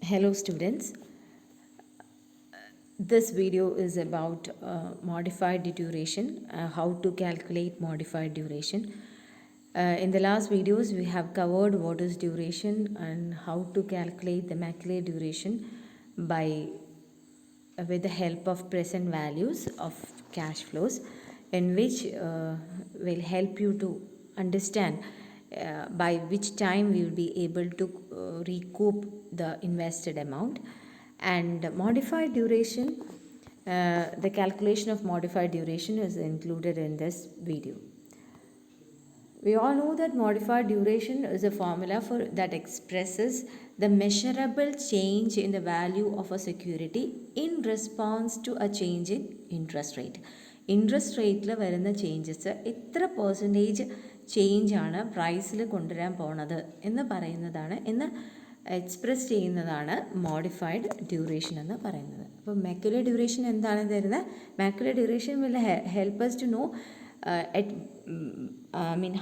Hello students, this video is about modified duration, how to calculate modified duration. In the last videos we have covered what is duration and how to calculate the Macaulay duration by with the help of present values of cash flows, in which will help you to understand by which time we will be able to recoup the invested amount. And modified duration, the calculation of modified duration is included in this video. We all know that modified duration is a formula that expresses the measurable change in the value of a security in response to a change in interest rate. Interest റേറ്റിൽ വരുന്ന changes എത്ര percentage ചേഞ്ചാണ് പ്രൈസിൽ കൊണ്ടുവരാൻ പോണത് എന്ന് പറയുന്നതാണ്, എന്ന് express ചെയ്യുന്നതാണ് മോഡിഫൈഡ് ഡ്യൂറേഷൻ എന്ന് പറയുന്നത്. അപ്പോൾ മാക്യുലർ ഡ്യൂറേഷൻ എന്താണ് തരുന്നത്? Macular duration will help us to know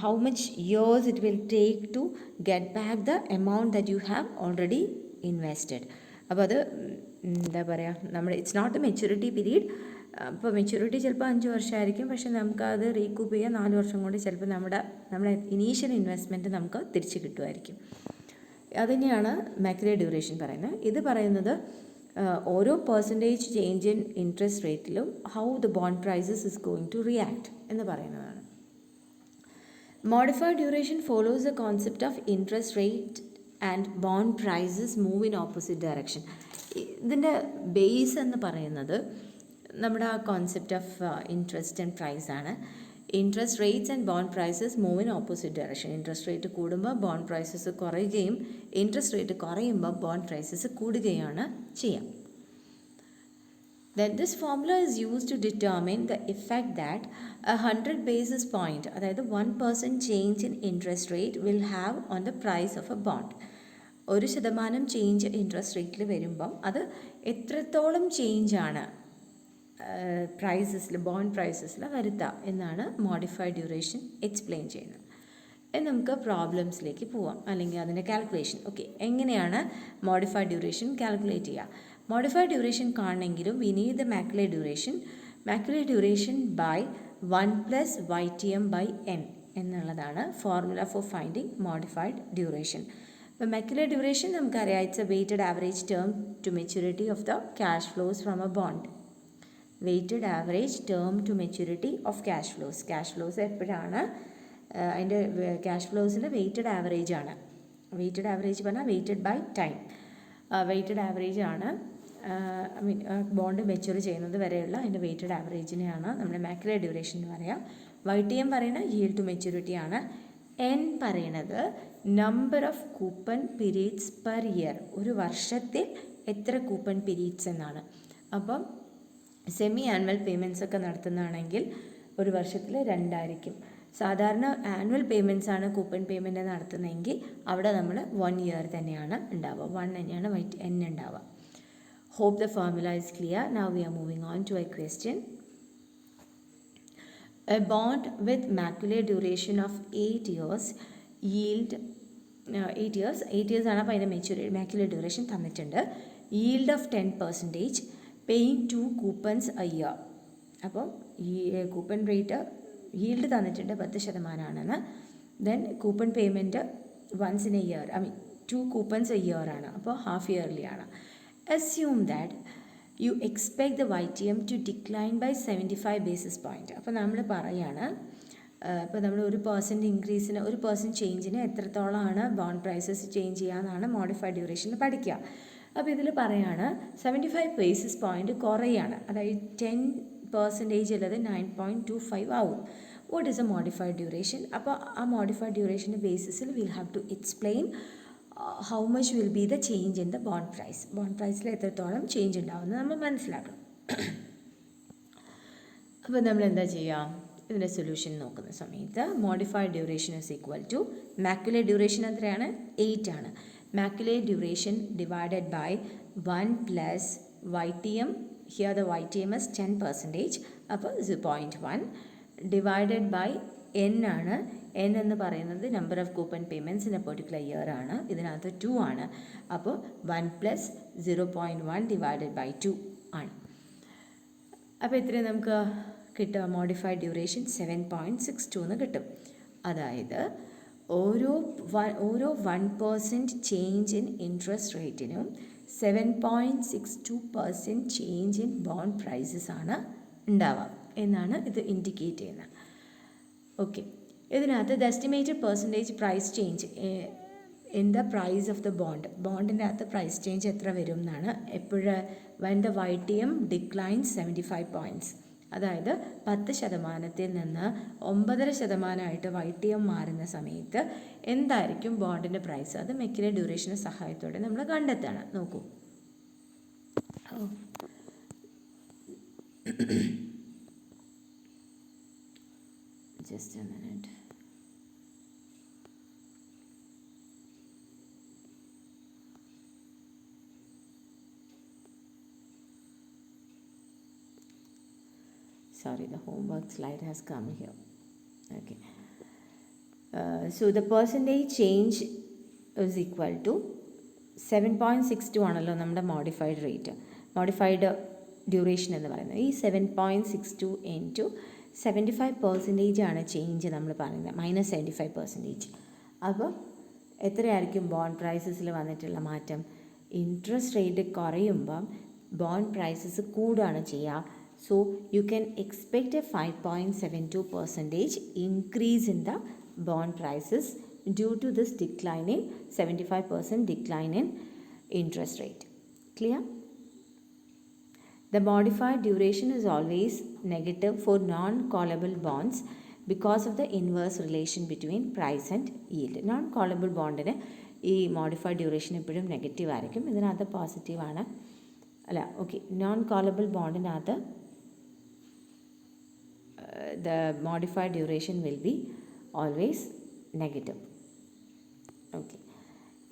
how much years it will take to get back the amount that you have already invested. അപ്പോൾ അത് എന്താ പറയുക, നമ്മുടെ it's not a maturity period. അപ്പോൾ മെച്യൂരിറ്റി ചിലപ്പോൾ 5 വർഷമായിരിക്കും, പക്ഷേ നമുക്കത് റീകൂപ്പ് ചെയ്യാൻ 4 വർഷം കൊണ്ട് ചിലപ്പോൾ നമ്മുടെ ഇനീഷ്യൽ ഇൻവെസ്റ്റ്മെൻറ്റ് നമുക്ക് തിരിച്ച് കിട്ടുമായിരിക്കും. അതുതന്നെയാണ് മാക്യുലർ ഡ്യൂറേഷൻ പറയുന്നത്. ഇത് പറയുന്നത് ഓരോ പെർസെൻറ്റേജ് ചേഞ്ച് ഇൻ ഇൻട്രസ്റ്റ് റേറ്റിലും how the bond prices is going to react എന്ന് പറയുന്നതാണ്. Modified duration follows the concept of interest rate and bond prices move in opposite direction. ഇതിൻ്റെ ബേസ് എന്ന് പറയുന്നത് നമ്മുടെ ആ concept of interest and price ആണ്. Interest rates and bond prices move in opposite direction. Interest rate കൂടുമ്പോൾ bond prices കുറയുകയും interest rate കുറയുമ്പോൾ bond prices കൂടുകയാണ് ചെയ്യുക. Then this formula is used to determine the effect that 100 basis point, അതായത് 1% change in interest rate will have on the price of a bond. 1% change interest റേറ്റിൽ വരുമ്പം അത് എത്രത്തോളം ചേഞ്ചാണ് പ്രൈസസിൽ, bond പ്രൈസസിൽ വരുത്തുക എന്നാണ് മോഡിഫൈഡ് ഡ്യൂറേഷൻ എക്സ്പ്ലെയിൻ ചെയ്യുന്നത്. നമുക്ക് പ്രോബ്ലംസിലേക്ക് പോവാം, അല്ലെങ്കിൽ അതിൻ്റെ കാൽക്കുലേഷൻ. ഓക്കെ, എങ്ങനെയാണ് മോഡിഫൈഡ് ഡ്യൂറേഷൻ കാൽക്കുലേറ്റ് ചെയ്യുക? മോഡിഫൈഡ് ഡ്യൂറേഷൻ കാണണമെങ്കിലും we need the Macaulay duration. Macaulay duration by 1 + YTM/N എന്നുള്ളതാണ് formula for finding modified duration. അപ്പോൾ മാക്യുലർ ഡ്യൂറേഷൻ നമുക്കറിയാം, it's a weighted average term to maturity of the cash flows from a bond. Weighted average term to maturity of cash flows. Cash flows എപ്പോഴാണ് അതിൻ്റെ cash ഫ്ലോസിൻ്റെ weighted average ആണ്. Weighted average പറഞ്ഞാൽ weighted by time. Weighted average ആണ് bond mature ചെയ്യുന്നത് വരെയുള്ള അതിൻ്റെ weighted ആവറേജിനെയാണ് നമ്മുടെ മാക്യുലർ ഡ്യൂറേഷൻ എന്ന് പറയാം. YTM പറയുന്നത് yield to maturity ആണ്. N പറയുന്നത് number of coupon periods per year. ഒരു വർഷത്തിൽ എത്ര കൂപ്പൺ പീരീഡ്സ് എന്നാണ്. അപ്പം സെമി ആനുവൽ പേയ്മെൻറ്റ്സ് ഒക്കെ നടത്തുന്നതാണെങ്കിൽ ഒരു വർഷത്തിൽ 2 ആയിരിക്കും. സാധാരണ ആനുവൽ പേയ്മെൻറ്റ്സ് ആണ് കൂപ്പൺ പേയ്മെൻറ്റ് നടത്തുന്നതെങ്കിൽ അവിടെ നമ്മൾ 1 ഇയർ തന്നെയാണ് ഉണ്ടാവുക. 1 തന്നെയാണ് N ഉണ്ടാവുക. Hope the formula is clear. Now we are moving on to a question. A bond with Macaulay duration of 8 years yield 8 years ആണ്. അപ്പോൾ അതിൻ്റെ മാക്യുലർ ഡ്യൂറേഷൻ തന്നിട്ടുണ്ട്. yield of 10%, paying 2 coupons a year. അപ്പം ഈ coupon rate yield തന്നിട്ടുണ്ട് 10% then coupon payment once in a year, 2 coupons a year ആണ്. അപ്പോൾ half yearly ആണ്. Assume that you expect the YTM to decline by 75 basis point. അപ്പോൾ നമ്മൾ പറയാണ്, ഇപ്പോൾ നമ്മൾ 1% ഇൻക്രീസിന് 1% ചേഞ്ചിന് എത്രത്തോളമാണ് ബോണ്ട് പ്രൈസസ് ചേഞ്ച് ചെയ്യാമെന്നാണ് മോഡിഫൈഡ് ഡ്യൂറേഷനിൽ പഠിക്കുക. അപ്പോൾ ഇതിൽ പറയാണ് 75 basis point കുറയാണ്, അതായത് 10% ഉള്ളത് 9.25 ആവും. What is a modified duration? അപ്പോൾ ആ മോഡിഫൈഡ് ഡ്യൂറേഷൻ്റെ ബേസിസിൽ will have to explain how much will be the change in the bond price. Bond പ്രൈസിൽ എത്രത്തോളം ചേഞ്ച് ഉണ്ടാവുമെന്ന് നമ്മൾ മനസ്സിലാക്കണം. അപ്പോൾ നമ്മൾ എന്താ ചെയ്യുക? ഇതിൻ്റെ സൊല്യൂഷൻ നോക്കുന്ന സമയത്ത് modified duration is equal to Macaulay duration എത്രയാണ്? 8 ആണ്. Macaulay duration divided by 1 + YTM. Here the YTM is 10%, അപ്പോൾ 0.1 ഡിവൈഡഡ് ബൈ N ആണ്. N എന്ന് പറയുന്നത് number of coupon payments in a particular year ആണ്. ഇതിനകത്ത് 2 ആണ്. അപ്പോൾ 1 + 0.1 ഡിവൈഡഡ് ബൈ 2 ആണ്. അപ്പോൾ ഇത്രയും നമുക്ക് കിട്ടുക മോഡിഫൈഡ് ഡ്യൂറേഷൻ 7.62 എന്ന് കിട്ടും. അതായത് ഓരോ 1% ചേഞ്ച് ഇൻ ഇൻട്രസ്റ്റ് റേറ്റിനും 7.62% ചേഞ്ച് ഇൻ ബോണ്ട് പ്രൈസസ് ആണ് ഉണ്ടാവുക എന്നാണ് ഇത് ഇൻഡിക്കേറ്റ് ചെയ്യുന്നത്. ഓക്കെ, ഇതിനകത്ത് the estimated percentage price change in the price of the ബോണ്ടിൻ്റെ അകത്ത് പ്രൈസ് ചേഞ്ച് എത്ര വരും എന്നാണ് എപ്പോഴും when the YTM declines 75 points. അതായത് 10% നിന്ന് 9.5% YTM മാറുന്ന സമയത്ത് എന്തായിരിക്കും ബോണ്ടിൻ്റെ പ്രൈസ്? അത് മെക്കിലെ ഡ്യൂറേഷൻ്റെ സഹായത്തോടെ നമ്മൾ കണ്ടെത്താണ്. നോക്കൂ, just a minute. Sorry, the homework slide has come here. Okay. So the percentage change is equal to 7.62 ആണല്ലോ നമ്മുടെ മോഡിഫൈഡ് റേറ്റ്, മോഡിഫൈഡ് ഡ്യൂറേഷൻ എന്ന് പറയുന്നത്. ഈ 7.62 ഇൻറ്റു 75% ആണ് ചേഞ്ച് നമ്മൾ പറയുന്നത്, -75%. അപ്പോൾ എത്രയായിരിക്കും ബോണ്ട് പ്രൈസസിൽ വന്നിട്ടുള്ള മാറ്റം? ഇൻട്രസ്റ്റ് റേറ്റ് കുറയുമ്പം ബോണ്ട് പ്രൈസസ് കൂടുകയാണ് ചെയ്യുക. So you can expect a 5.72% increase in the bond prices due to this declining 75% decline in interest rate. Clear? The modified duration is always negative for non-callable bonds because of the inverse relation between price and yield. Non-callable bondന് ഈ modified duration എപ്പോഴും negative ആയിരിക്കും. ഇതിനകത്ത് positive ആണ് അല്ല. Okay, non callable ബോണ്ടിനകത്ത് the modified duration will be always negative. Okay,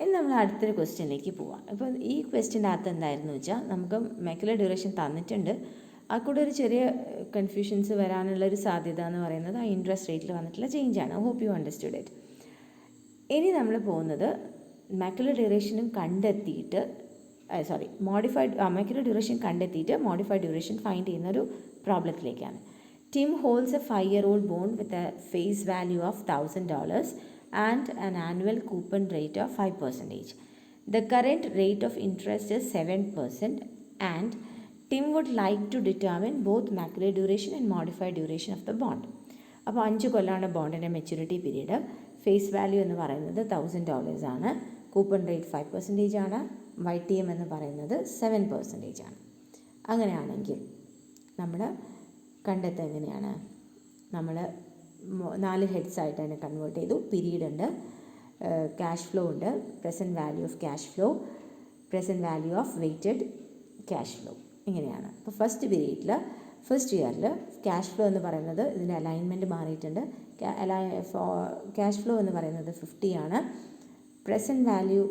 ഇനി നമ്മൾ അടുത്തൊരു ക്വസ്റ്റ്യനിലേക്ക് പോവാം. അപ്പോൾ ഈ ക്വസ്റ്റ്യൻ്റെ അകത്ത് എന്തായിരുന്നു വെച്ചാൽ, നമുക്ക് മെക്കുലർ ഡ്യൂറേഷൻ തന്നിട്ടുണ്ട്. ആ കൂടെ ഒരു ചെറിയ കൺഫ്യൂഷൻസ് വരാനുള്ളൊരു സാധ്യത എന്ന് പറയുന്നത് ആ ഇൻട്രസ്റ്റ് റേറ്റിൽ വന്നിട്ടുള്ള ചേഞ്ചാണ്. Hope you understood it. ഇനി നമ്മൾ പോകുന്നത് മെക്കുലർ ഡ്യൂറേഷനും കണ്ടെത്തിയിട്ട് മെക്കുലർ ഡ്യൂറേഷൻ കണ്ടെത്തിയിട്ട് മോഡിഫൈഡ് ഡ്യൂറേഷൻ ഫൈൻഡ് ചെയ്യുന്ന ഒരു പ്രോബ്ലത്തിലേക്കാണ്. Tim holds a 5-year-old bond with a face value of $1,000 and an annual coupon rate of 5%. The current rate of interest is 7% and Tim would like to determine both macular duration and modified duration of the bond. അപ്പോൾ 5 കൊല്ലമാണ് ബോണ്ടിൻ്റെ maturity period. Face value എന്ന് പറയുന്നത് $1,000 ആണ്. Coupon rate 5% ആണ്. YTM എന്ന് പറയുന്നത് 7% ആണ്. അങ്ങനെയാണെങ്കിൽ നമ്മൾ കണ്ടെത്തുക എങ്ങനെയാണ്? നമ്മൾ 4 ഹെഡ്സ് ആയിട്ട് തന്നെ കൺവേർട്ട് ചെയ്തു. പീരീഡ് ഉണ്ട്, ക്യാഷ് ഫ്ലോ ഉണ്ട്, present value of cash flow, present value of weighted cash flow, ഇങ്ങനെയാണ്. അപ്പോൾ ഫസ്റ്റ് ഇയറിൽ ക്യാഷ് ഫ്ലോ എന്ന് പറയുന്നത് ഇതിൻ്റെ അലൈൻമെൻറ്റ് മാറിയിട്ടുണ്ട്. ക്യാഷ് ഫ്ലോ എന്ന് പറയുന്നത് 50 ആണ്. Present value